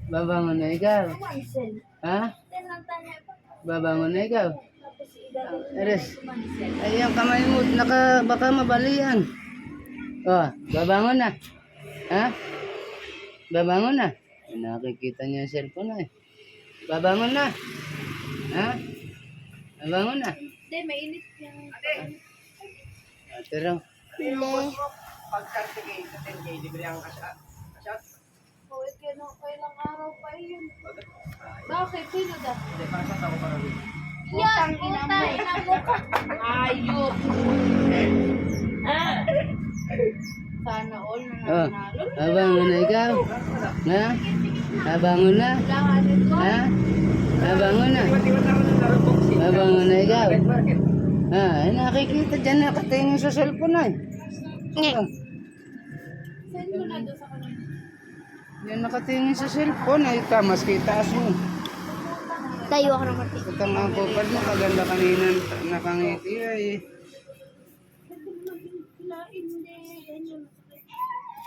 Babangon na ikaw. Mansel. Ha? Tinang tanya pa. Babangon na ikaw. Tapos igagawin Ares. mansel. Ay, ang kamay mo, baka mabalian. Oh, babangon na. Ha? Babangon na. Ay, nakikita niya yung cellphone na eh. Babangon na. Ha? Babangon na. Hindi, mainit yung... Ate raw. Pili. Pag-start kayo sa 10K, libre ang cash. Oh, kailang araw pa yun. Bakit? Sino da? Hindi, para sa tao para rin. Yan! Utang ina mo ka! Ayop! Sana all na Oh, nanalo. babangon na ikaw. Ha? Babangon na. Kailangan ko. Ha? Babangon na. Iwan ako ng laro boxing. Babangon na ikaw. Bakit? Ha? Ay, nakikita dyan nakatingin sa cellphone na eh. Oh, Send mo na doon sa kanila. yan nakatingin sa cellphone ay tamas kita mo. Tayo ako ng marti. Ito ang kupad mo, kaganda kanina nakangiti ay. Hindi.